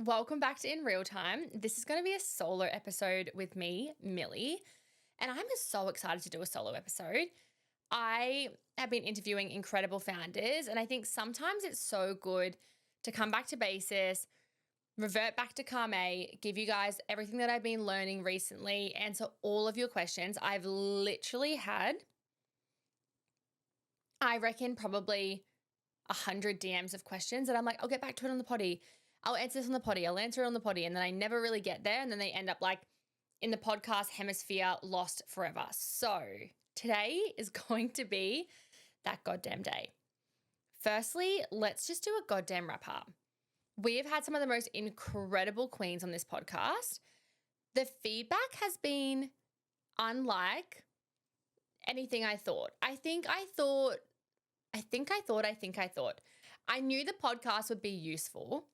welcome back to In Real Time. This is going to be a solo episode with me, Millie, and I'm so excited to do a solo episode. I have been interviewing incredible founders, and I think sometimes it's so good to come back to basis, revert back to Kaarme, give you guys everything that I've been learning recently, answer all of your questions. I've literally had, I reckon, probably 100 DMs of questions that I'm like, I'll get back to it on the potty. I'll answer this on the potty. I'll answer it on the potty. And then I never really get there. And then they end up like in the podcast hemisphere, lost forever. So today is going to be that goddamn day. Firstly, let's just do a goddamn wrap up. We have had some of the most incredible queens on this podcast. The feedback has been unlike anything I thought. I knew the podcast would be useful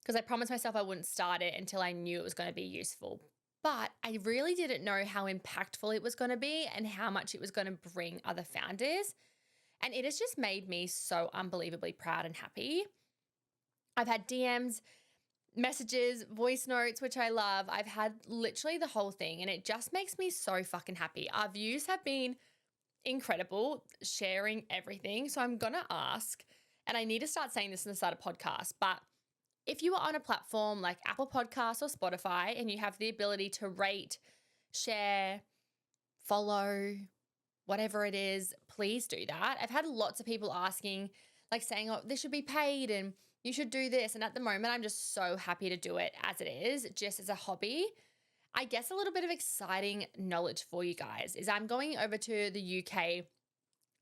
because I promised myself I wouldn't start it until I knew it was going to be useful. But I really didn't know how impactful it was going to be and how much it was going to bring other founders. And it has just made me so unbelievably proud and happy. I've had DMs, messages, voice notes, which I love. I've had literally the whole thing, and it just makes me so fucking happy. Our views have been incredible, sharing everything. So I'm going to ask, and I need to start saying this in the start of podcast, but if you are on a platform like Apple Podcasts or Spotify and you have the ability to rate, share, follow, whatever it is, please do that. I've had lots of people asking, like saying, oh, this should be paid and you should do this. And at the moment, I'm just so happy to do it as it is, just as a hobby. I guess a little bit of exciting knowledge for you guys is I'm going over to the UK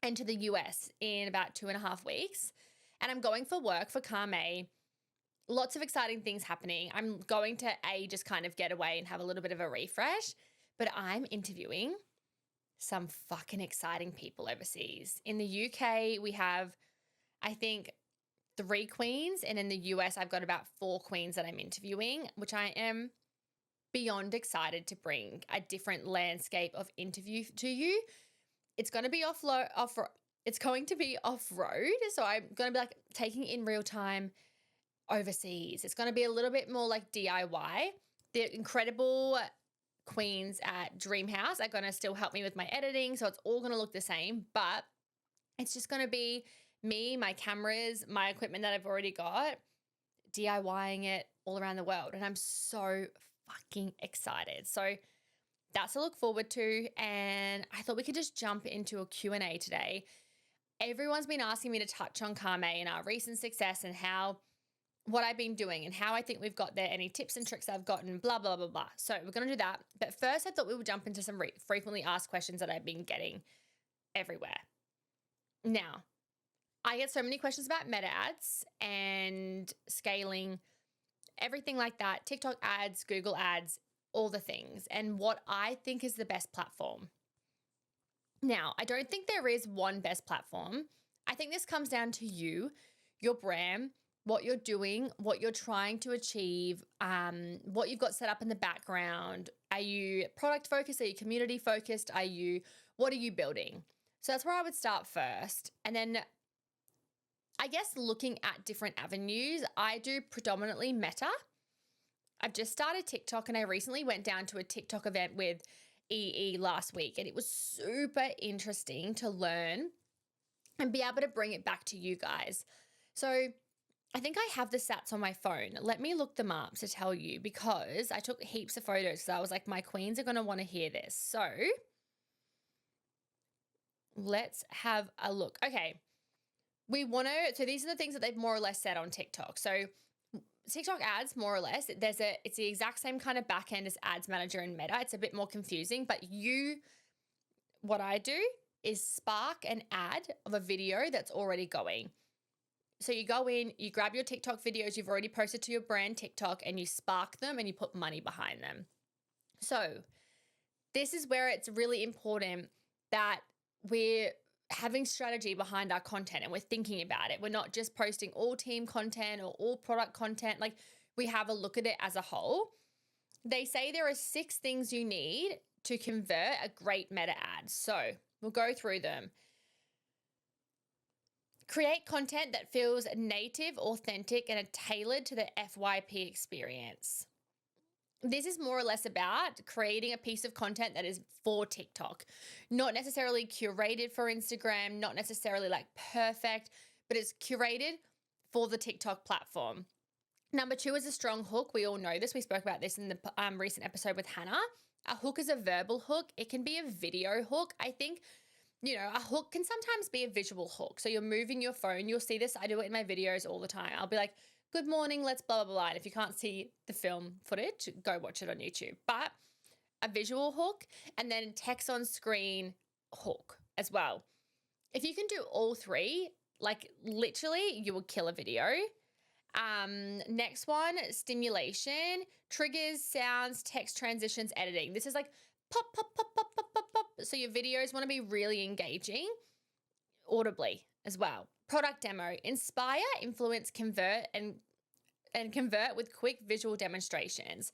and to the US in about 2.5 weeks. And I'm going for work for Kaarme. Lots of exciting things happening. I'm going to just kind of get away and have a little bit of a refresh, but I'm interviewing some fucking exciting people overseas. In the UK, we have, I think, 3 queens, and in the US, I've got about 4 queens that I'm interviewing, which I am beyond excited to bring a different landscape of interview to you. It's going to be off-road, so I'm going to be like taking in real time overseas. It's going to be a little bit more like DIY. The incredible queens at Dreamhouse are going to still help me with my editing, so it's all going to look the same, but it's just going to be me, my cameras, my equipment that I've already got, DIYing it all around the world, and I'm so fucking excited. So that's to look forward to, and I thought we could just jump into a Q&A today. Everyone's been asking me to touch on Kaarme and our recent success and what I've been doing and how I think we've got there, any tips and tricks I've gotten, blah, blah, blah, blah. So we're going to do that. But first, I thought we would jump into some frequently asked questions that I've been getting everywhere. Now, I get so many questions about meta ads and scaling, everything like that, TikTok ads, Google ads, all the things, and what I think is the best platform. Now, I don't think there is one best platform. I think this comes down to you, your brand, what you're doing, what you're trying to achieve, what you've got set up in the background. Are you product focused? Are you community focused? What are you building? So that's where I would start first. And then I guess looking at different avenues, I do predominantly Meta. I've just started TikTok, and I recently went down to a TikTok event with EE last week, and it was super interesting to learn and be able to bring it back to you guys. So I think I have the stats on my phone. Let me look them up to tell you, because I took heaps of photos. So I was like, my queens are going to want to hear this. So let's have a look. Okay. So these are the things that they've more or less said on TikTok. So TikTok ads, more or less, it's the exact same kind of back end as Ads Manager and Meta. It's a bit more confusing, but what I do is spark an ad of a video that's already going. So you go in, you grab your TikTok videos you've already posted to your brand TikTok, and you spark them and you put money behind them. So this is where it's really important that we're having strategy behind our content and we're thinking about it. We're not just posting all team content or all product content. Like, we have a look at it as a whole. They say there are 6 things you need to convert a great meta ad. So we'll go through them. Create content that feels native, authentic, and are tailored to the FYP experience. This is more or less about creating a piece of content that is for TikTok, not necessarily curated for Instagram, not necessarily like perfect, but it's curated for the TikTok platform. Number 2 is a strong hook. We all know this. We spoke about this in the recent episode with Hannah. A hook is a verbal hook. It can be a video hook. I think, a hook can sometimes be a visual hook. So you're moving your phone. You'll see this. I do it in my videos all the time. I'll be like, good morning, let's blah, blah, blah. And if you can't see the film footage, go watch it on YouTube. But a visual hook and then text on screen hook as well. If you can do all three, like literally you will kill a video. Next one, stimulation, triggers, sounds, text transitions, editing. This is like pop, pop, pop, pop, pop, pop, pop. So your videos want to be really engaging audibly as well. Product demo, inspire, influence, convert, and convert with quick visual demonstrations.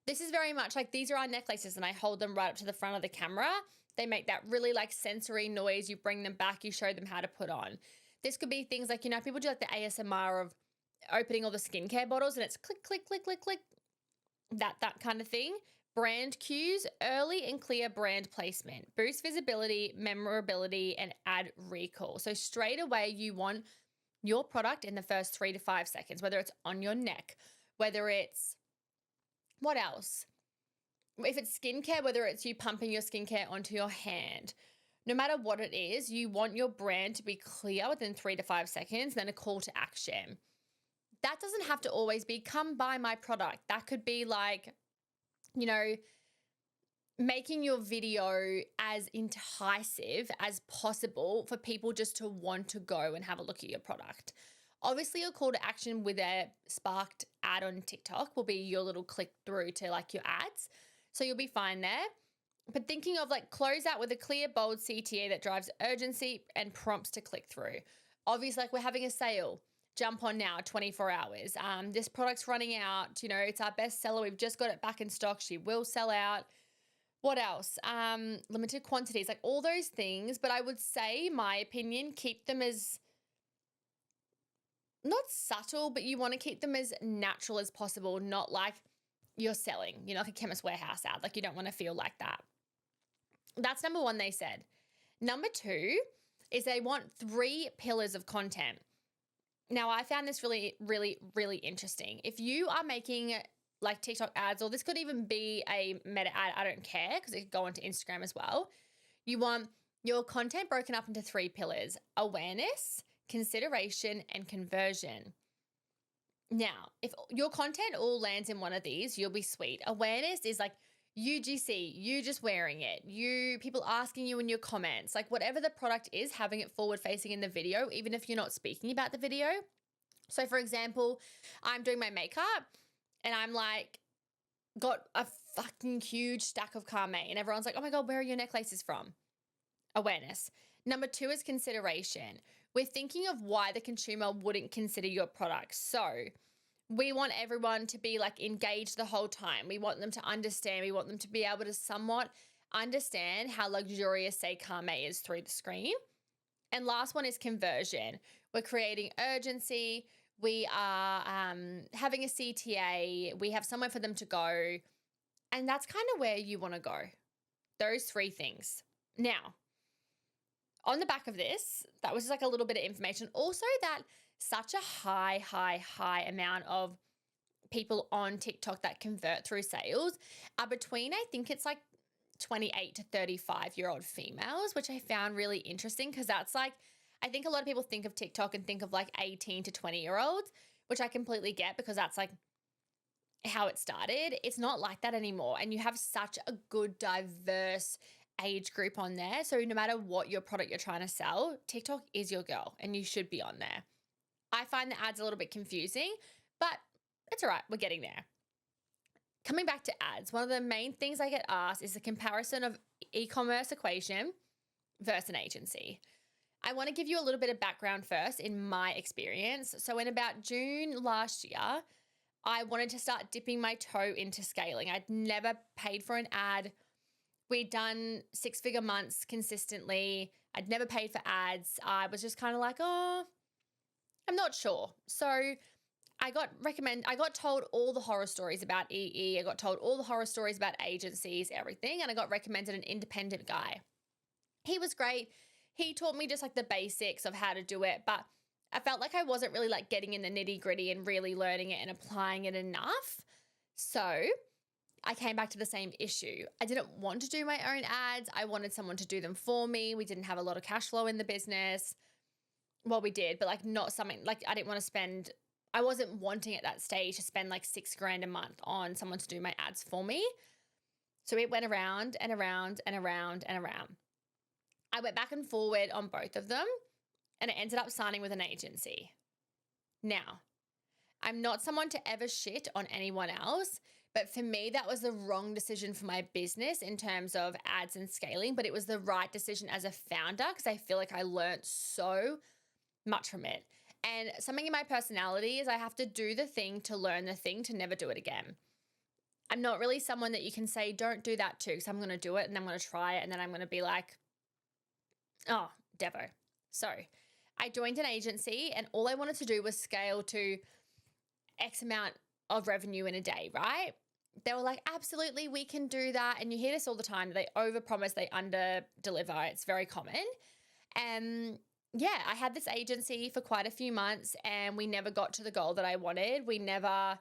This is very much like these are our necklaces and I hold them right up to the front of the camera. They make that really like sensory noise. You bring them back, you show them how to put on. This could be things like, people do like the ASMR of opening all the skincare bottles and it's click, click, click, click, click, that kind of thing. Brand cues, early and clear brand placement, boost visibility, memorability, and add recall. So straight away, you want your product in the first 3 to 5 seconds, whether it's on your neck, whether it's, what else? If it's skincare, whether it's you pumping your skincare onto your hand. No matter what it is, you want your brand to be clear within 3 to 5 seconds, then a call to action. That doesn't have to always be come buy my product. That could be like, making your video as enticing as possible for people just to want to go and have a look at your product. Obviously, your call to action with a sparked ad on TikTok will be your little click through to like your ads. So you'll be fine there. But thinking of like close out with a clear, bold CTA that drives urgency and prompts to click through. Obviously, like we're having a sale. Jump on now, 24 hours. This product's running out. It's our best seller. We've just got it back in stock. She will sell out. What else? Limited quantities, like all those things. But I would say, my opinion, keep them as not subtle, but you want to keep them as natural as possible, not like you're selling, like a Chemist Warehouse ad. Like you don't want to feel like that. That's number 1, they said. Number 2 is they want 3 pillars of content. Now, I found this really, really, really interesting. If you are making like TikTok ads, or this could even be a Meta ad, I don't care, because it could go onto Instagram as well. You want your content broken up into 3 pillars: awareness, consideration, and conversion. Now, if your content all lands in one of these, you'll be sweet. Awareness is like UGC, you just wearing it, people asking you in your comments, like whatever the product is, having it forward facing in the video, even if you're not speaking about the video. So for example, I'm doing my makeup and I'm like, got a fucking huge stack of Kaarme and everyone's like, oh my God, where are your necklaces from? Awareness. Number 2 is consideration. We're thinking of why the consumer wouldn't consider your product. So we want everyone to be like engaged the whole time. We want them to understand. We want them to be able to somewhat understand how luxurious, say, Kaarme is through the screen. And last one is conversion. We're creating urgency. We are having a CTA. We have somewhere for them to go. And that's kind of where you want to go. Those 3 things. Now, on the back of this, that was just like a little bit of information. Also that such a high amount of people on TikTok that convert through sales are between, I think it's like 28 to 35-year-old females, which I found really interesting because that's like, I think a lot of people think of TikTok and think of like 18 to 20-year-olds, which I completely get because that's like how it started. It's not like that anymore. And you have such a good diverse age group on there. So no matter what your product you're trying to sell, TikTok is your girl and you should be on there. I find the ads a little bit confusing, but it's all right. We're getting there. Coming back to ads, one of the main things I get asked is the comparison of e-commerce equation versus an agency. I want to give you a little bit of background first in my experience. So in about June last year, I wanted to start dipping my toe into scaling. I'd never paid for an ad. We'd done 6-figure months consistently. I'd never paid for ads. I was just kind of like, oh, I'm not sure. So I got told all the horror stories about EE. I got told all the horror stories about agencies, everything. And I got recommended an independent guy. He was great. He taught me just like the basics of how to do it, but I felt like I wasn't really like getting in the nitty gritty and really learning it and applying it enough. So I came back to the same issue. I didn't want to do my own ads. I wanted someone to do them for me. We didn't have a lot of cash flow in the business. Well, we did, but like not something like I didn't want to spend. I wasn't wanting at that stage to spend like $6,000 a month on someone to do my ads for me. So it went around and around and around and around. I went back and forward on both of them and I ended up signing with an agency. Now, I'm not someone to ever shit on anyone else, but for me, that was the wrong decision for my business in terms of ads and scaling, but it was the right decision as a founder because I feel like I learned so much from it. And something in my personality is I have to do the thing to learn the thing to never do it again. I'm not really someone that you can say, don't do that too, because I'm going to do it and I'm going to try it and then I'm going to be like, oh, Devo. So I joined an agency and all I wanted to do was scale to X amount of revenue in a day, right? They were like, absolutely, we can do that. And you hear this all the time. They overpromise, they under-deliver. It's very common. And yeah, I had this agency for quite a few months and we never got to the goal that I wanted. We never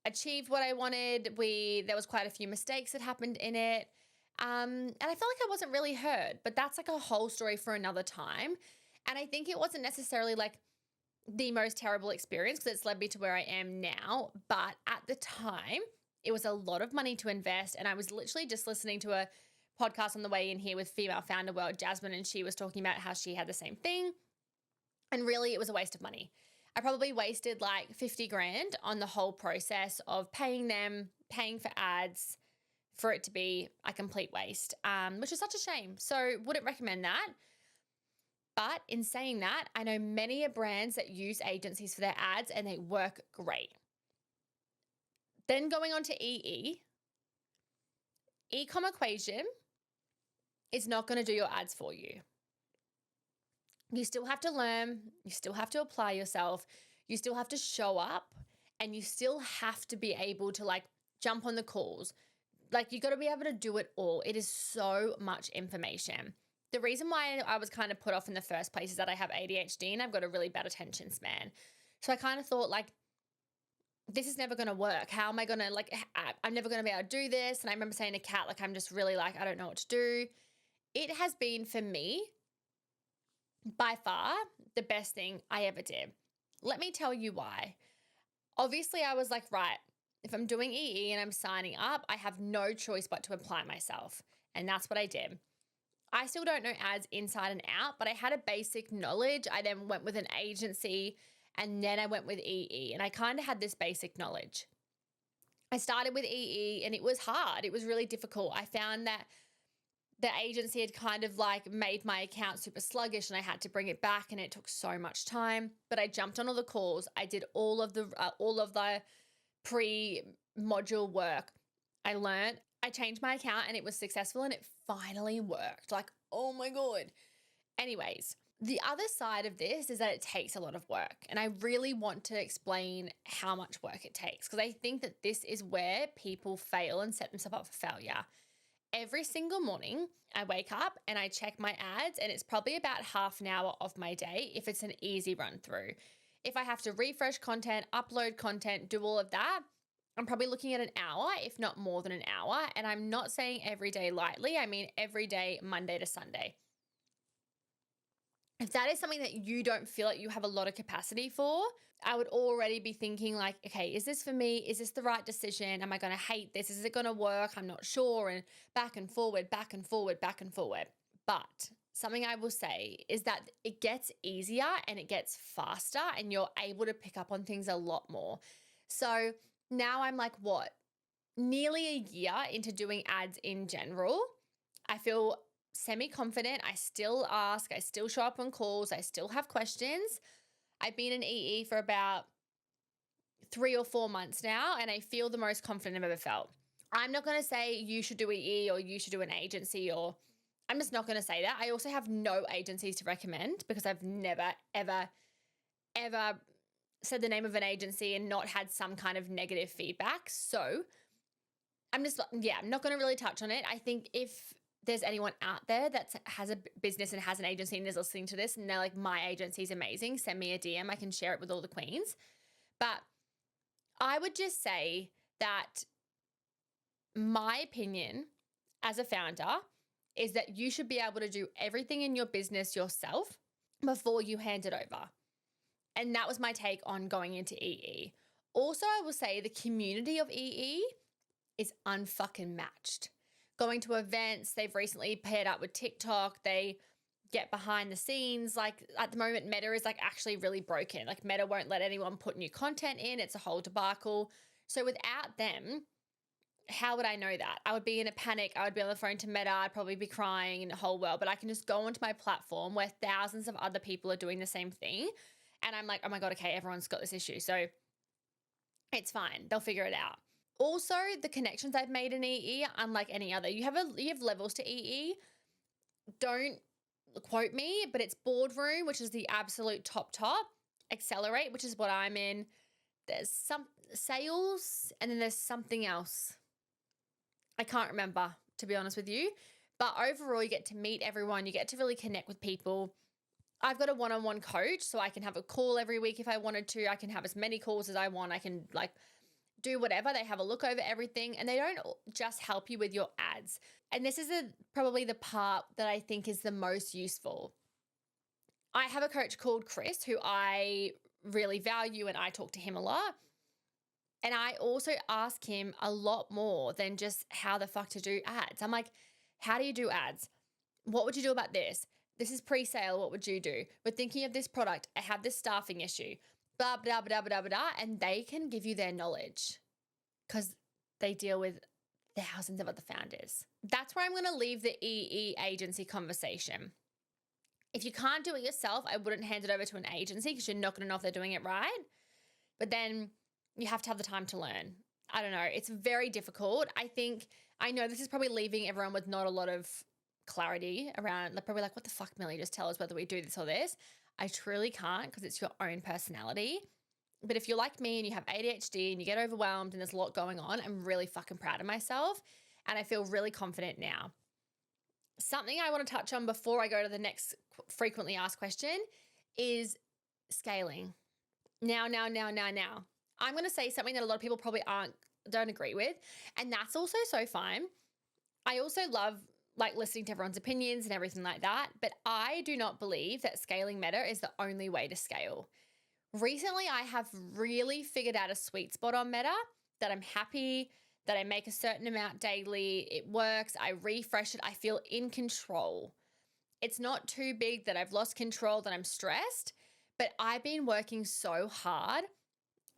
achieved what I wanted. There was quite a few mistakes that happened in it. And I felt like I wasn't really heard, but that's like a whole story for another time. And I think it wasn't necessarily like the most terrible experience because it's led me to where I am now. But at the time, it was a lot of money to invest. And I was literally just listening to a podcast on the way in here with female founder world, Jasmine, and she was talking about how she had the same thing. And really, it was a waste of money. I probably wasted like 50 grand on the whole process of paying them, paying for ads, for it to be a complete waste, which is such a shame. So wouldn't recommend that. But in saying that, I know many brands that use agencies for their ads and they work great. Then going on to e-com equation is not going to do your ads for you. You still have to learn, you still have to apply yourself, you still have to show up, and you still have to be able to like jump on the calls. Like you got to be able to do it all. It is so much information. The reason why I was kind of put off in the first place is that I have ADHD and I've got a really bad attention span. So I kind of thought like, this is never going to work. How am I going to like, I'm never going to be able to do this. And I remember saying to Kat, like, I'm just really like, I don't know what to do. It has been for me by far the best thing I ever did. Let me tell you why. Obviously I was like, right, if I'm doing EE and I'm signing up, I have no choice but to apply myself. And that's what I did. I still don't know ads inside and out, but I had a basic knowledge. I then went with an agency and then I went with EE and I kind of had this basic knowledge. I started with EE and it was hard. It was really difficult. I found that the agency had kind of like made my account super sluggish and I had to bring it back and it took so much time, but I jumped on all the calls. I did all of the pre-module work. I learned, I changed my account and it was successful and it finally worked. Like, oh my God. Anyways, the other side of this is that it takes a lot of work. And I really want to explain how much work it takes because I think that this is where people fail and set themselves up for failure. Every single morning, I wake up and I check my ads and it's probably about half an hour of my day if it's an easy run through. If I have to refresh content, upload content, do all of that, I'm probably looking at an hour, if not more than an hour. And I'm not saying every day lightly. I mean, every day, Monday to Sunday. If that is something that you don't feel like you have a lot of capacity for, I would already be thinking like, okay, is this for me? Is this the right decision? Am I going to hate this? Is it going to work? I'm not sure. And back and forward, back and forward, back and forward. But something I will say is that it gets easier and it gets faster and you're able to pick up on things a lot more. So now I'm like, what? Nearly a year into doing ads in general. I feel semi-confident. I still ask. I still show up on calls. I still have questions. I've been in EE for about 3 or 4 months now, and I feel the most confident I've ever felt. I'm not going to say you should do EE or you should do an agency, or I'm just not going to say that. I also have no agencies to recommend because I've never, ever ever said the name of an agency and not had some kind of negative feedback. So I'm not going to really touch on it. I think if there's anyone out there that has a business and has an agency and is listening to this and they're like, my agency is amazing, send me a DM. I can share it with all the queens. But I would just say that my opinion as a founder is that you should be able to do everything in your business yourself before you hand it over. And that was my take on going into EE. Also, I will say the community of EE is unfucking matched. Going to events, they've recently paired up with TikTok. They get behind the scenes. Like at the moment, Meta is like actually really broken. Like Meta won't let anyone put new content in. It's a whole debacle. So without them, how would I know that? I would be in a panic. I would be on the phone to Meta. I'd probably be crying in the whole world. But I can just go onto my platform where thousands of other people are doing the same thing. And I'm like, oh my God, okay, everyone's got this issue. So it's fine. They'll figure it out. Also, the connections I've made in EE are unlike any other. You have levels to EE. Don't quote me, but it's Boardroom, which is the absolute top. Accelerate, which is what I'm in. There's some sales, and then there's something else. I can't remember, to be honest with you. But overall, you get to meet everyone. You get to really connect with people. I've got a one-on-one coach, so I can have a call every week if I wanted to. I can have as many calls as I want. I can do whatever. They have a look over everything, and they don't just help you with your ads. And this is probably the part that I think is the most useful. I have a coach called Chris who I really value, and I talk to him a lot. And I also ask him a lot more than just how the fuck to do ads. I'm like, how do you do ads? What would you do about this? This is pre-sale. What would you do? We're thinking of this product. I have this staffing issue. Blah, blah, blah, blah, blah, blah. And they can give you their knowledge because they deal with thousands of other founders. That's where I'm going to leave the EE agency conversation. If you can't do it yourself, I wouldn't hand it over to an agency because you're not going to know if they're doing it right. But then you have to have the time to learn. I don't know. It's very difficult. I know this is probably leaving everyone with not a lot of clarity around. They're probably like, what the fuck, Millie? Just tell us whether we do this or this. I truly can't because it's your own personality. But if you're like me and you have ADHD and you get overwhelmed and there's a lot going on, I'm really fucking proud of myself and I feel really confident now. Something I want to touch on before I go to the next frequently asked question is scaling. Now. I'm going to say something that a lot of people probably don't agree with, and that's also so fine. I also love listening to everyone's opinions and everything like that, but I do not believe that scaling Meta is the only way to scale. Recently, I have really figured out a sweet spot on Meta that I'm happy, that I make a certain amount daily. It works. I refresh it. I feel in control. It's not too big that I've lost control, that I'm stressed, but I've been working so hard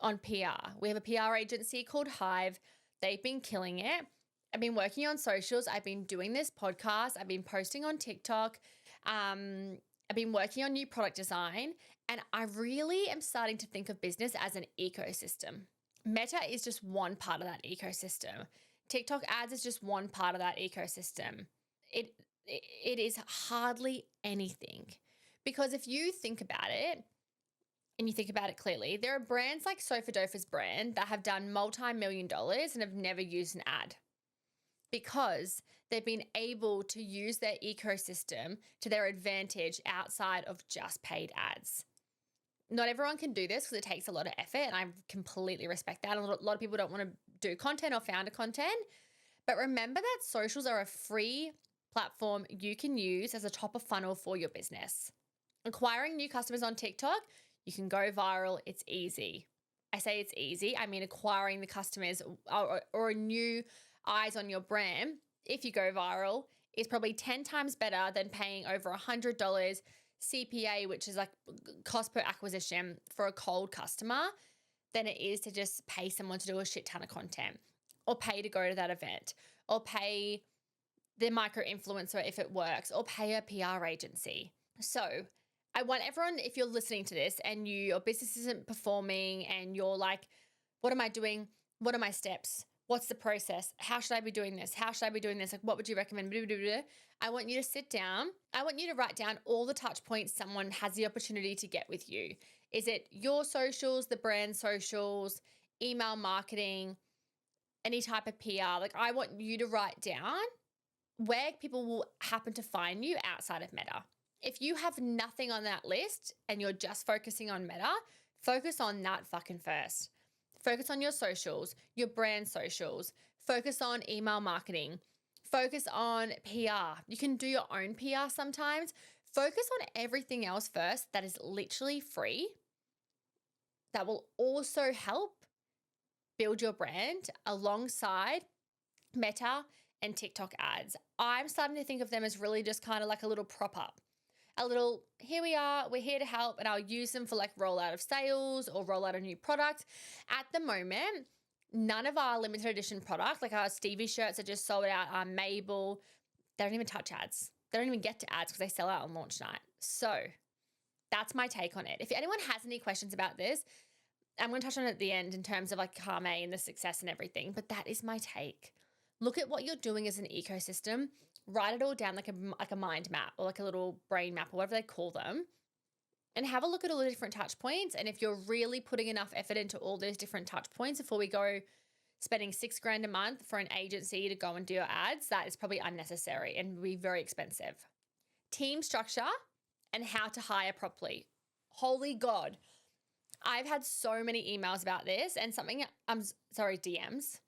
on PR. We have a PR agency called Hive. They've been killing it. I've been working on socials. I've been doing this podcast. I've been posting on TikTok. I've been working on new product design, and I really am starting to think of business as an ecosystem. Meta is just one part of that ecosystem. TikTok ads is just one part of that ecosystem. It is hardly anything, because if you think about it, and you think about it clearly, there are brands like Sofadofa's brand that have done multi-million dollars and have never used an ad because they've been able to use their ecosystem to their advantage outside of just paid ads. Not everyone can do this because it takes a lot of effort, and I completely respect that. A lot of people don't want to do content or founder content, but remember that socials are a free platform you can use as a top of funnel for your business. Acquiring new customers on TikTok, you can go viral. It's easy. I say it's easy. I mean, acquiring the customers or new eyes on your brand, if you go viral, is probably 10 times better than paying over $100 CPA, which is like cost per acquisition for a cold customer, than it is to just pay someone to do a shit ton of content or pay to go to that event or pay the micro influencer if it works or pay a PR agency. So I want everyone, if you're listening to this and your business isn't performing and you're like, what am I doing? What are my steps? What's the process? How should I be doing this? How should I be doing this? Like, what would you recommend? Blah, blah, blah, blah. I want you to sit down. I want you to write down all the touch points someone has the opportunity to get with you. Is it your socials, the brand socials, email marketing, any type of PR? Like, I want you to write down where people will happen to find you outside of Meta. If you have nothing on that list and you're just focusing on Meta, focus on that fucking first. Focus on your socials, your brand socials. Focus on email marketing. Focus on PR. You can do your own PR sometimes. Focus on everything else first that is literally free, that will also help build your brand alongside Meta and TikTok ads. I'm starting to think of them as really just kind of like a little prop up. A little, here we are, we're here to help, and I'll use them for like rollout of sales or rollout of new products. At the moment, none of our limited edition product, like our Stevie shirts that just sold out, our Mabel, they don't even touch ads. They don't even get to ads because they sell out on launch night. So that's my take on it. If anyone has any questions about this, I'm going to touch on it at the end in terms of like Kaarme and the success and everything, but that is my take. Look at what you're doing as an ecosystem. Write it all down like a mind map or like a little brain map or whatever they call them, and have a look at all the different touch points. And if you're really putting enough effort into all those different touch points before we go spending $6,000 a month for an agency to go and do your ads, that is probably unnecessary and be very expensive. Team structure and how to hire properly. Holy God. I've had so many emails about this, and DMs,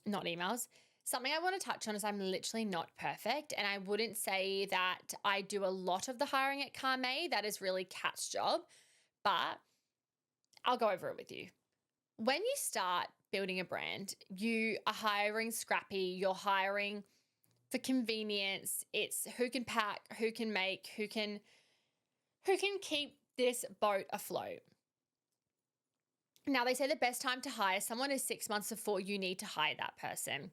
not emails. Something I want to touch on is I'm literally not perfect, and I wouldn't say that I do a lot of the hiring at Kaarme. That is really Kat's job, but I'll go over it with you. When you start building a brand, you are hiring scrappy, you're hiring for convenience. It's who can pack, who can make, who can keep this boat afloat. Now, they say the best time to hire someone is 6 months before you need to hire that person.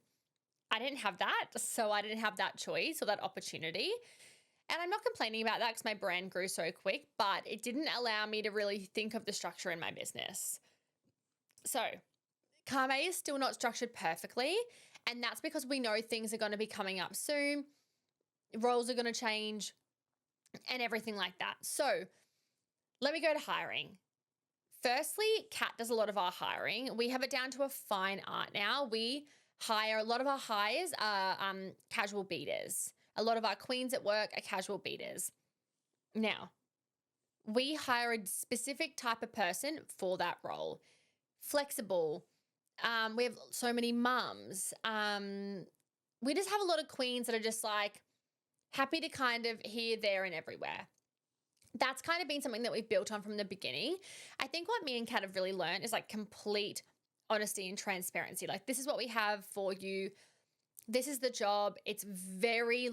I didn't have that, so I didn't have that choice or that opportunity. And I'm not complaining about that because my brand grew so quick, but it didn't allow me to really think of the structure in my business. So Kaarme is still not structured perfectly, and that's because we know things are going to be coming up soon, roles are going to change, and everything like that. So let me go to hiring. Firstly, Kat does a lot of our hiring. We have it down to a fine art now. We hire, a lot of our hires are casual beaters. A lot of our queens at work are casual beaters. Now, we hire a specific type of person for that role. Flexible. We have so many mums. We just have a lot of queens that are just like happy to kind of here, there, and everywhere. That's kind of been something that we've built on from the beginning. I think what me and Kat have really learned is like complete honesty and transparency. Like, this is what we have for you. This is the job. It's very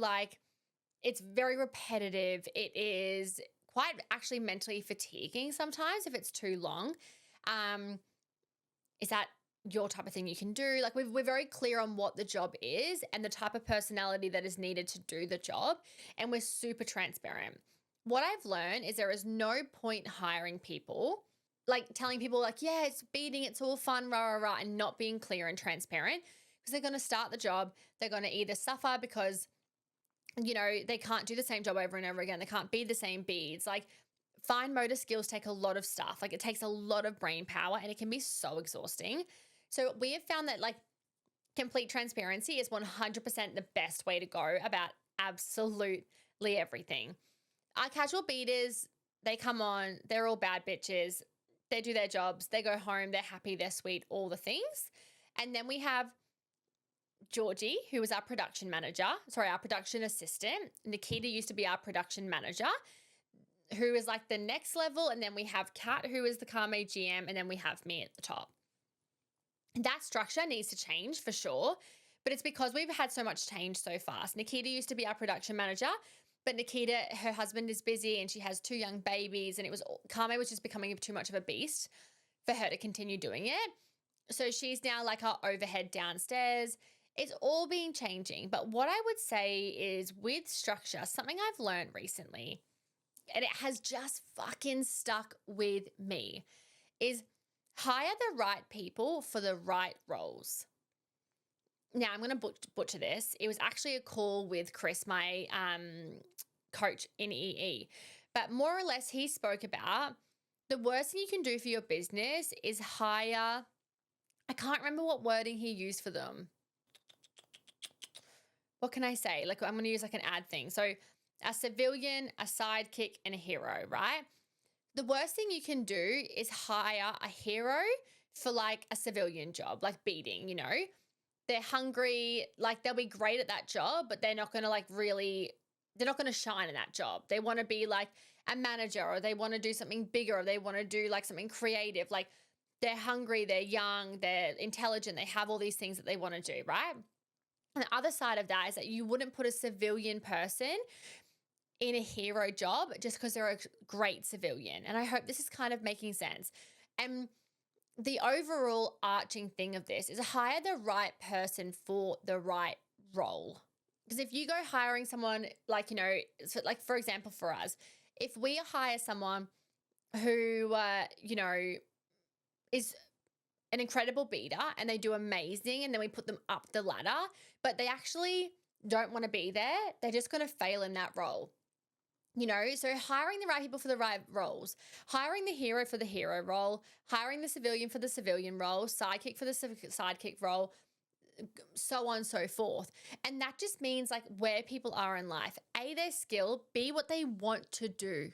repetitive. It is quite actually mentally fatiguing sometimes if it's too long. Is that your type of thing you can do? Like, we're very clear on what the job is and the type of personality that is needed to do the job. And we're super transparent. What I've learned is there is no point hiring people, like telling people like, yeah, it's beating, it's all fun, rah, rah, rah, and not being clear and transparent, because they're going to start the job. They're going to either suffer because, you know, they can't do the same job over and over again. They can't bead the same beads. Like, fine motor skills take a lot of stuff. Like, it takes a lot of brain power and it can be so exhausting. So we have found that like complete transparency is 100% the best way to go about absolutely everything. Our casual beaters, they come on, they're all bad bitches. They do their jobs, they go home, they're happy, they're sweet, all the things. And then we have Georgie, who is our production assistant. Nikita used to be our production manager, who is like the next level. And then we have Kat, who is the Kaarme GM. And then we have me at the top. That structure needs to change for sure, but it's because we've had so much change so fast. Nikita used to be our production manager, but Nikita, her husband is busy and she has 2 young babies, and Kaarme was just becoming too much of a beast for her to continue doing it. So she's now like our overhead downstairs. It's all been changing. But what I would say is, with structure, something I've learned recently, and it has just fucking stuck with me, is Hire the right people for the right roles. Now, I'm going to butcher this. It was actually a call with Chris, my coach in EE. But more or less, he spoke about the worst thing you can do for your business is hire, I can't remember what wording he used for them. What can I say? Like, I'm going to use like an ad thing. So a civilian, a sidekick, and a hero, right? The worst thing you can do is hire a hero for like a civilian job, like beading, you know? They're hungry, like they'll be great at that job, but they're not going to like really, they're not going to shine in that job. They want to be like a manager, or they want to do something bigger, or they want to do like something creative. Like they're hungry, they're young, they're intelligent, they have all these things that they want to do, right? And the other side of that is that you wouldn't put a civilian person in a hero job just because they're a great civilian. And I hope this is kind of making sense. And the overall arching thing of this is hire the right person for the right role. Because if you go hiring someone like, you know, so like for example, for us, if we hire someone who, you know, is an incredible beater and they do amazing, and then we put them up the ladder, but they actually don't want to be there, they're just going to fail in that role. You know, so hiring the right people for the right roles, hiring the hero for the hero role, hiring the civilian for the civilian role, sidekick for the sidekick role, so on and so forth. And that just means like where people are in life, A, their skill, B, what they want to do.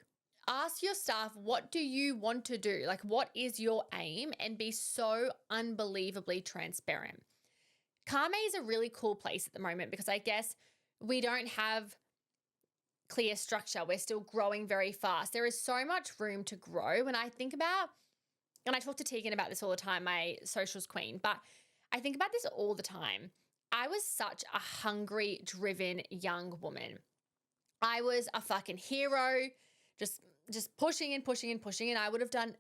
Ask your staff, what do you want to do? Like, what is your aim? And be so unbelievably transparent. Kaarme is a really cool place at the moment because I guess we don't have clear structure. We're still growing very fast. There is so much room to grow. When I think about, and I talk to Tegan about this all the time, my socials queen, but I think about this all the time. I was such a hungry, driven young woman. I was a fucking hero, just pushing and pushing and pushing. And I would have done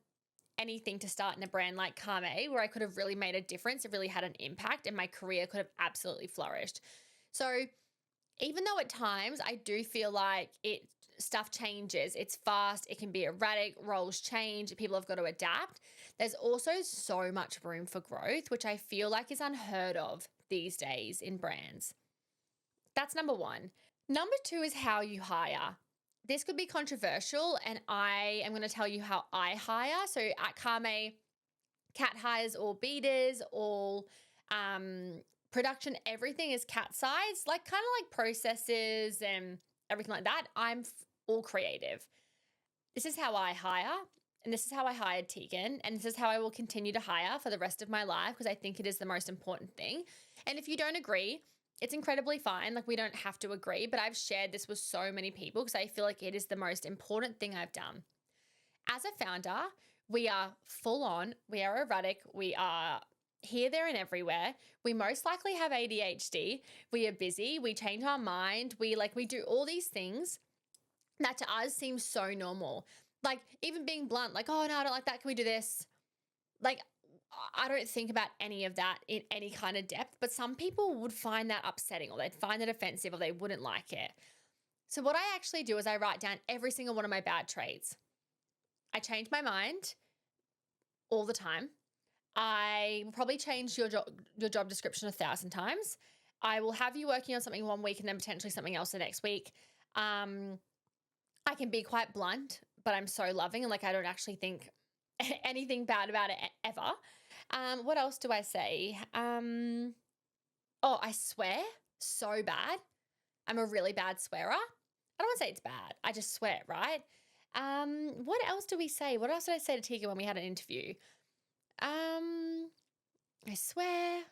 anything to start in a brand like Kaarme, where I could have really made a difference. It really had an impact, and my career could have absolutely flourished. So even though at times I do feel like stuff changes, it's fast, it can be erratic, roles change, people have got to adapt. There's also so much room for growth, which I feel like is unheard of these days in brands. That's number one. Number two is how you hire. This could be controversial, and I am going to tell you how I hire. So at Kaarme, Kat hires all beaters, all production, everything is Kat sides, like kind of like processes and everything like that. I'm all creative. This is how I hire, and this is how I hired Tegan, and this is how I will continue to hire for the rest of my life because I think it is the most important thing. And if you don't agree, it's incredibly fine. Like, we don't have to agree, but I've shared this with so many people because I feel like it is the most important thing I've done. As a founder, we are full on, we are erratic, we are here, there, and everywhere. We most likely have ADHD. We are busy. We change our mind. We do all these things that to us seem so normal. Like, even being blunt, like, oh no, I don't like that. Can we do this? Like, I don't think about any of that in any kind of depth, but some people would find that upsetting, or they'd find it offensive, or they wouldn't like it. So what I actually do is I write down every single one of my bad traits. I change my mind all the time. I will probably change your job description 1,000 times. I will have you working on something one week and then potentially something else the next week. I can be quite blunt, but I'm so loving, and like I don't actually think anything bad about it ever. What else do I say? I swear so bad. I'm a really bad swearer. I don't want to say it's bad. I just swear, right? What else do we say? What else did I say to Tegan when we had an interview? I swear.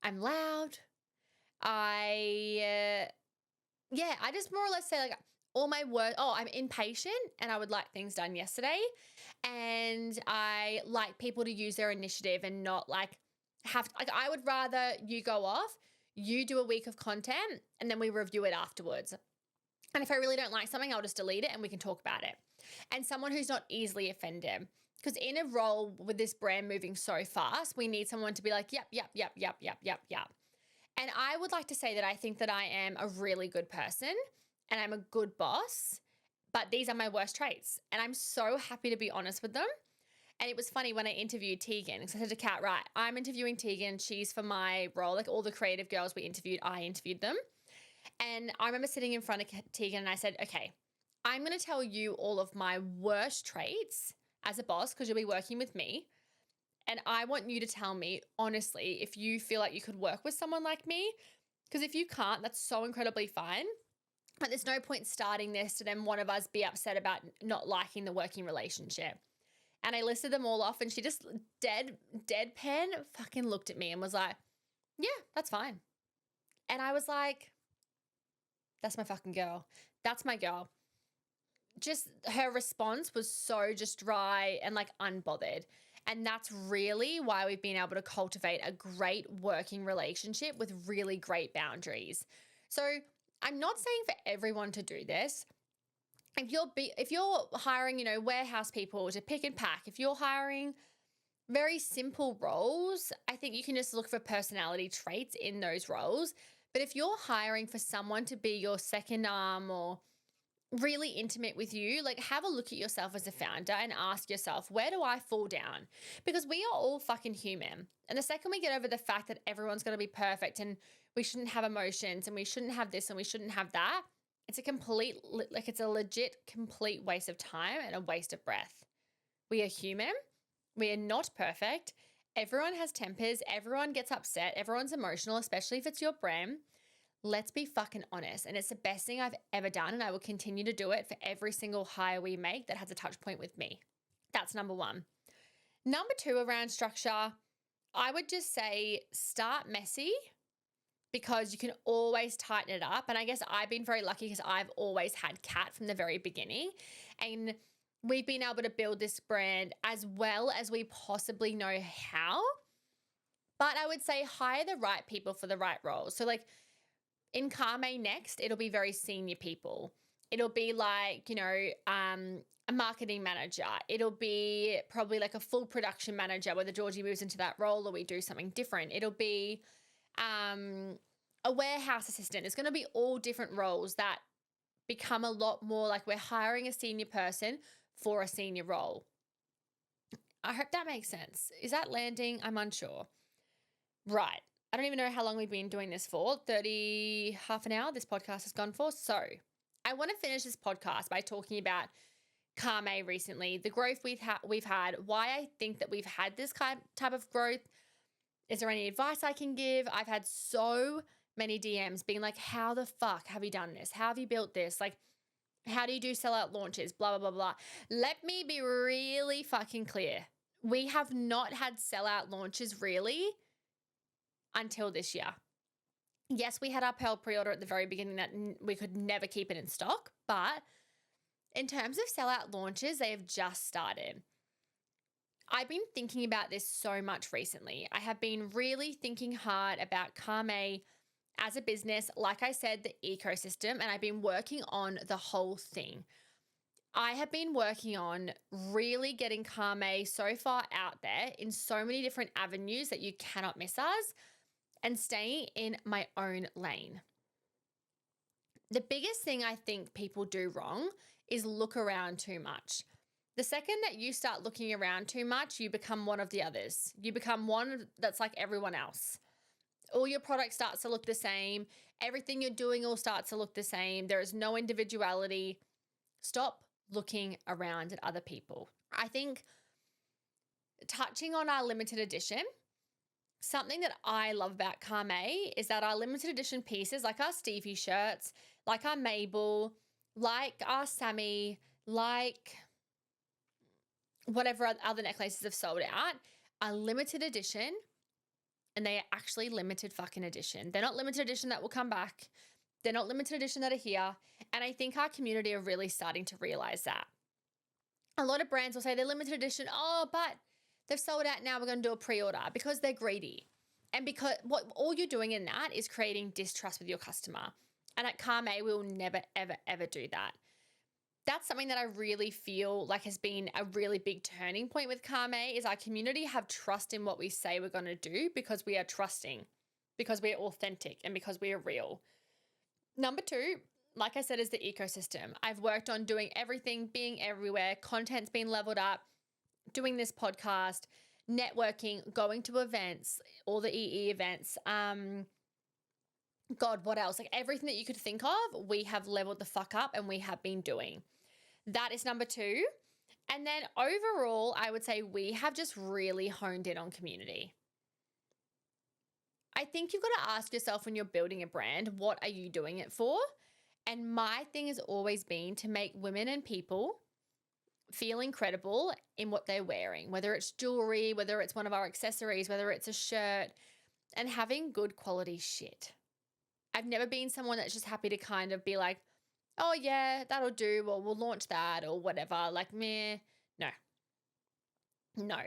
I'm loud. I just more or less say like all my words. Oh, I'm impatient and I would like things done yesterday. And I like people to use their initiative and not like I would rather you go off, you do a week of content, and then we review it afterwards. And if I really don't like something, I'll just delete it and we can talk about it. And someone who's not easily offended. Because in a role with this brand moving so fast, we need someone to be like, yep. And I would like to say that I think that I am a really good person and I'm a good boss, but these are my worst traits. And I'm so happy to be honest with them. And it was funny when I interviewed Tegan, because I said to Kat, right, I'm interviewing Tegan. She's for my role. Like all the creative girls we interviewed, I interviewed them. And I remember sitting in front of Tegan and I said, okay, I'm going to tell you all of my worst traits as a boss because you'll be working with me. And I want you to tell me, honestly, if you feel like you could work with someone like me. Because if you can't, that's so incredibly fine. But there's no point starting this to then one of us be upset about not liking the working relationship. And I listed them all off and she just deadpan fucking looked at me and was like, yeah, that's fine. And I was like, that's my fucking girl. That's my girl. Just her response was so just dry and like unbothered. And that's really why we've been able to cultivate a great working relationship with really great boundaries. So I'm not saying for everyone to do this. If you're hiring, warehouse people to pick and pack, if you're hiring very simple roles, I think you can just look for personality traits in those roles. But if you're hiring for someone to be your second arm or really intimate with you, like have a look at yourself as a founder and ask yourself, where do I fall down? Because we are all fucking human. And the second we get over the fact that everyone's going to be perfect and we shouldn't have emotions and we shouldn't have this and we shouldn't have that, it's a legit complete waste of time and a waste of breath. We are human. We are not perfect. Everyone has tempers. Everyone gets upset. Everyone's emotional, especially if it's your brand. Let's be fucking honest. And it's the best thing I've ever done. And I will continue to do it for every single hire we make that has a touch point with me. That's number one. Number two, around structure, I would just say start messy because you can always tighten it up. And I guess I've been very lucky because I've always had Kat from the very beginning. And we've been able to build this brand as well as we possibly know how. But I would say hire the right people for the right roles. So like in Kaarme next, it'll be very senior people. It'll be like, a marketing manager. It'll be probably like a full production manager, whether Georgie moves into that role or we do something different. It'll be a warehouse assistant. It's going to be all different roles that become a lot more like we're hiring a senior person for a senior role. I hope that makes sense. Is that landing? I'm unsure. Right. I don't even know how long we've been doing this for. Half an hour this podcast has gone for. So I want to finish this podcast by talking about Kaarme recently, the growth we've had, why I think that we've had this type of growth. Is there any advice I can give? I've had so many DMs being like, how the fuck have you done this? How have you built this? Like, how do you do sellout launches? Blah, blah, blah, blah. Let me be really fucking clear. We have not had sellout launches really until this year. Yes, we had our Pearl pre-order at the very beginning that we could never keep it in stock, but in terms of sellout launches, they have just started. I've been thinking about this so much recently. I have been really thinking hard about Kaarme as a business, like I said, the ecosystem, and I've been working on the whole thing. I have been working on really getting Kaarme so far out there in so many different avenues that you cannot miss us and staying in my own lane. The biggest thing I think people do wrong is look around too much. The second that you start looking around too much, you become one of the others. You become one that's like everyone else. All your product starts to look the same. Everything you're doing all starts to look the same. There is no individuality. Stop looking around at other people. I think touching on our limited edition, something that I love about Kaarme is that our limited edition pieces, like our Stevie shirts, like our Mabel, like our Sammy, like whatever other necklaces have sold out, are limited edition, and they are actually limited fucking edition. They're not limited edition that will come back. They're not limited edition that are here. And I think our community are really starting to realize that. A lot of brands will say they're limited edition. Oh, but they've sold out now. We're going to do a pre-order because they're greedy. And because all you're doing in that is creating distrust with your customer. And at Kaarme, we will never, ever, ever do that. That's something that I really feel like has been a really big turning point with Kaarme is our community have trust in what we say we're going to do because we are trusting, because we are authentic, and because we are real. Number two, like I said, is the ecosystem. I've worked on doing everything, being everywhere. Content's been leveled up. doing this podcast, networking, going to events, all the EE events, God, what else? Like everything that you could think of, we have leveled the fuck up and we have been doing. That is number 2. And then overall, I would say we have just really honed in on community. I think you've got to ask yourself when you're building a brand, what are you doing it for? And my thing has always been to make women and people feel incredible in what they're wearing, whether it's jewelry, whether it's one of our accessories, whether it's a shirt, and having good quality shit. I've never been someone that's just happy to kind of be like, oh yeah, that'll do, or we'll launch that or whatever. Like, meh, no.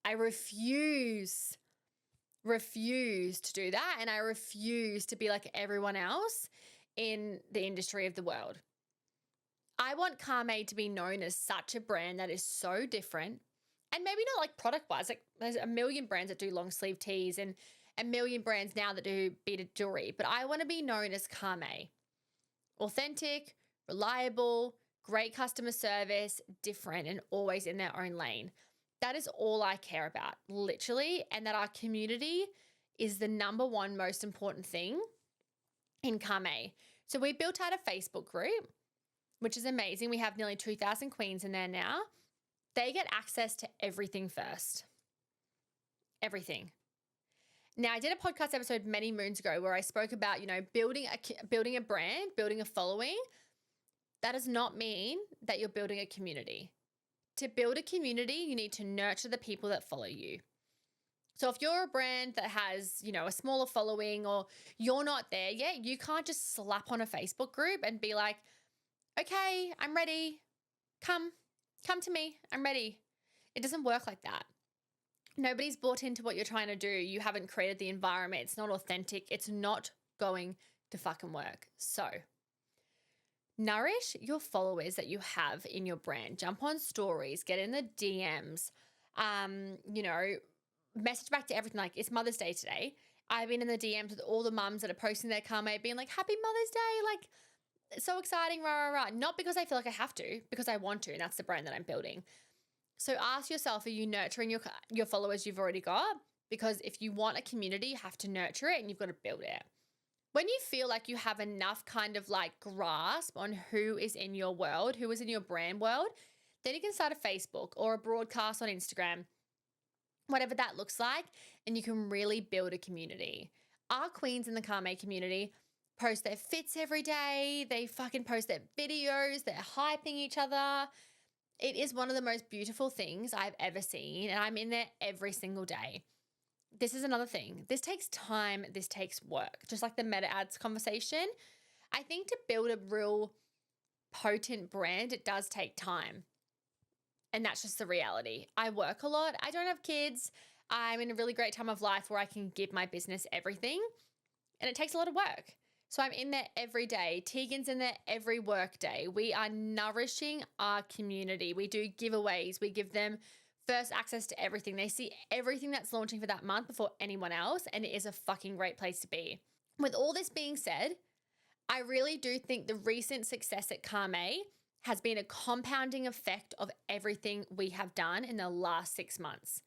I refuse to do that. And I refuse to be like everyone else in the industry of the world. I want Kaarme to be known as such a brand that is so different. And maybe not like product wise, like there's a million brands that do long sleeve tees and a million brands now that do beaded jewelry. But I want to be known as Kaarme. Authentic, reliable, great customer service, different, and always in their own lane. That is all I care about, literally, and that our community is the number one most important thing in Kaarme. So we built out a Facebook group, which is amazing. We have nearly 2,000 queens in there now. They get access to everything first. Everything. Now, I did a podcast episode many moons ago where I spoke about, building a brand, building a following. That does not mean that you're building a community. To build a community, you need to nurture the people that follow you. So if you're a brand that has, a smaller following or you're not there yet, you can't just slap on a Facebook group and be like, okay, I'm ready. Come to me. I'm ready. It doesn't work like that. Nobody's bought into what you're trying to do. You haven't created the environment. It's not authentic. It's not going to fucking work. So nourish your followers that you have in your brand. Jump on stories, get in the DMs, message back to everything. Like, it's Mother's Day today. I've been in the DMs with all the mums that are posting their Kaarme being like, happy Mother's Day. Like, so exciting, rah, rah, rah. Not because I feel like I have to, because I want to, and that's the brand that I'm building. So ask yourself, are you nurturing your followers you've already got? Because if you want a community, you have to nurture it and you've got to build it. When you feel like you have enough kind of like grasp on who is in your world, who is in your brand world, then you can start a Facebook or a broadcast on Instagram, whatever that looks like, and you can really build a community. Our queens in the Kaarme community post their fits every day. They fucking post their videos. They're hyping each other. It is one of the most beautiful things I've ever seen, and I'm in there every single day. This is another thing. This takes time. This takes work. Just like the meta ads conversation. I think to build a real potent brand, it does take time. And that's just the reality. I work a lot. I don't have kids. I'm in a really great time of life where I can give my business everything, and it takes a lot of work. So I'm in there every day. Tegan's in there every work day. We are nourishing our community. We do giveaways. We give them first access to everything. They see everything that's launching for that month before anyone else, and it is a fucking great place to be. With all this being said, I really do think the recent success at Kaarme has been a compounding effect of everything we have done in the last 6 months.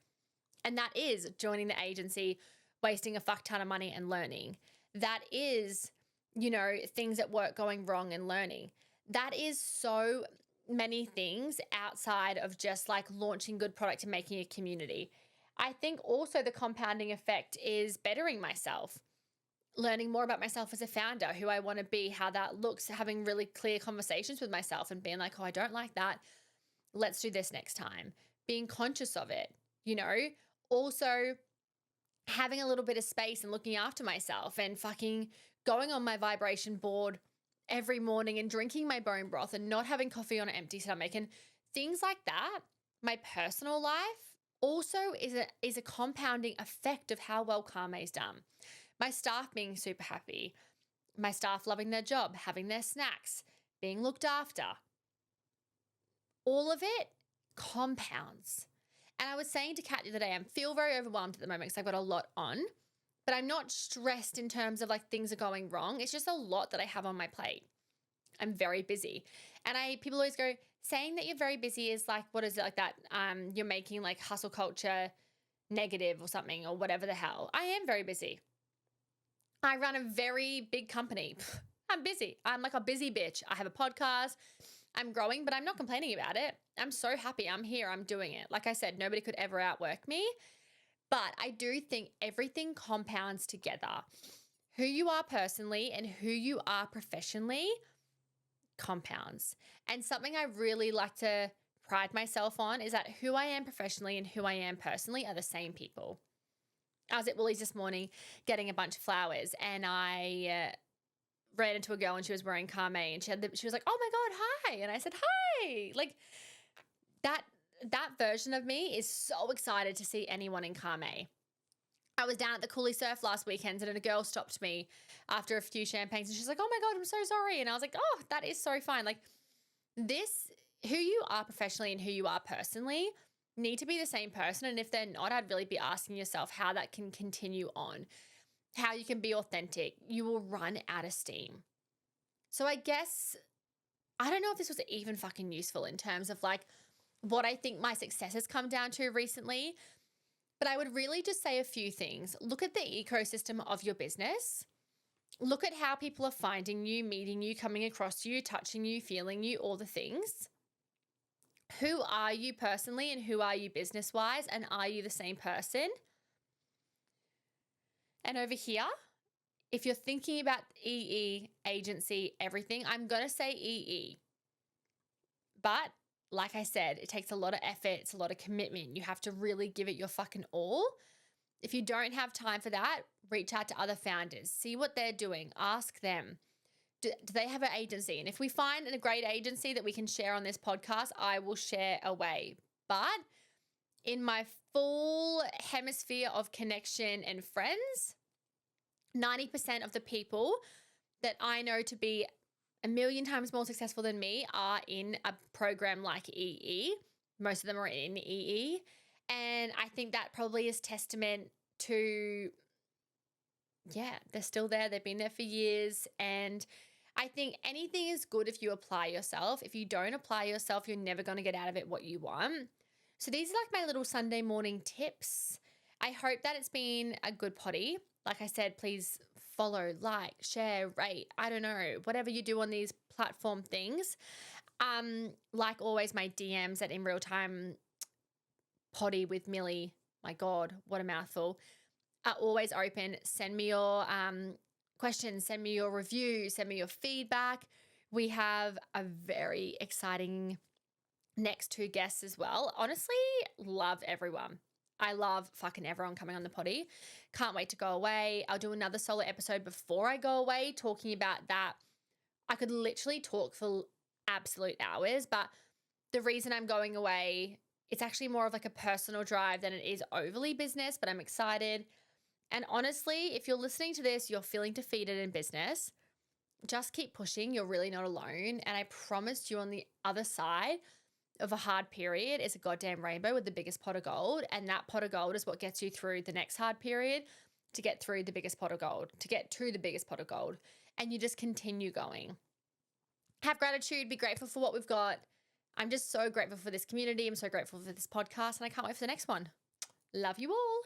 And that is joining the agency, wasting a fuck ton of money and learning. That is, things at work going wrong and learning. That is so many things outside of just like launching good product and making a community. I think also the compounding effect is bettering myself, learning more about myself as a founder, who I want to be, how that looks, having really clear conversations with myself and being like, oh, I don't like that. Let's do this next time. Being conscious of it, also having a little bit of space and looking after myself and fucking going on my vibration board every morning and drinking my bone broth and not having coffee on an empty stomach and things like that. My personal life also is a compounding effect of how well Kaarme's done. My staff being super happy, my staff loving their job, having their snacks, being looked after. All of it compounds. And I was saying to Kat the other day, I feel very overwhelmed at the moment because I've got a lot on, but I'm not stressed in terms of like things are going wrong. It's just a lot that I have on my plate. I'm very busy. And people always go, saying that you're very busy is like, what is it like that? You're making like hustle culture negative or something or whatever the hell. I am very busy. I run a very big company. I'm busy. I'm like a busy bitch. I have a podcast. I'm growing, but I'm not complaining about it. I'm so happy. I'm here. I'm doing it. Like I said, nobody could ever outwork me. But I do think everything compounds together. Who you are personally and who you are professionally compounds. And something I really like to pride myself on is that who I am professionally and who I am personally are the same people. I was at Woolies this morning getting a bunch of flowers, and I ran into a girl and she was wearing Kaarme, and she was like, "Oh my God, hi." And I said, "Hi." Like that version of me is so excited to see anyone in Kaarme. I was down at the Coolie Surf last weekend, and a girl stopped me after a few champagnes, and she's like, "Oh my God, I'm so sorry." And I was like, "Oh, that is so fine." Like this, who you are professionally and who you are personally need to be the same person. And if they're not, I'd really be asking yourself how that can continue on, how you can be authentic. You will run out of steam. So I guess, I don't know if this was even fucking useful in terms of like what I think my success has come down to recently. But I would really just say a few things. Look at the ecosystem of your business. Look at how people are finding you, meeting you, coming across you, touching you, feeling you, all the things. Who are you personally and who are you business-wise? And are you the same person? And over here, if you're thinking about EE, agency, everything, I'm going to say EE. But like I said, it takes a lot of effort. It's a lot of commitment. You have to really give it your fucking all. If you don't have time for that, reach out to other founders. See what they're doing. Ask them. Do they have an agency? And if we find a great agency that we can share on this podcast, I will share away. But in my full hemisphere of connection and friends, 90% of the people that I know to be a million times more successful than me are in a program like EE. Most of them are in EE. And I think that probably is testament to, yeah, they're still there. They've been there for years. And I think anything is good if you apply yourself. If you don't apply yourself, you're never going to get out of it what you want. So these are like my little Sunday morning tips. I hope that it's been a good potty. Like I said, please follow, like, share, rate. I don't know, whatever you do on these platform things. Like always, my DMs at In Real Time Potty with Millie. My God, what a mouthful. Are always open. Send me your questions, send me your reviews, send me your feedback. We have a very exciting next 2 guests as well. Honestly, love everyone. I love fucking everyone coming on the potty. Can't wait to go away. I'll do another solo episode before I go away talking about that. I could literally talk for absolute hours, but the reason I'm going away, it's actually more of like a personal drive than it is overly business, but I'm excited. And honestly, if you're listening to this, you're feeling defeated in business, just keep pushing. You're really not alone. And I promise you, on the other side of a hard period is a goddamn rainbow with the biggest pot of gold. And that pot of gold is what gets you through the next hard period to get through the biggest pot of gold, to get to the biggest pot of gold. And you just continue going. Have gratitude, be grateful for what we've got. I'm just so grateful for this community. I'm so grateful for this podcast, and I can't wait for the next one. Love you all.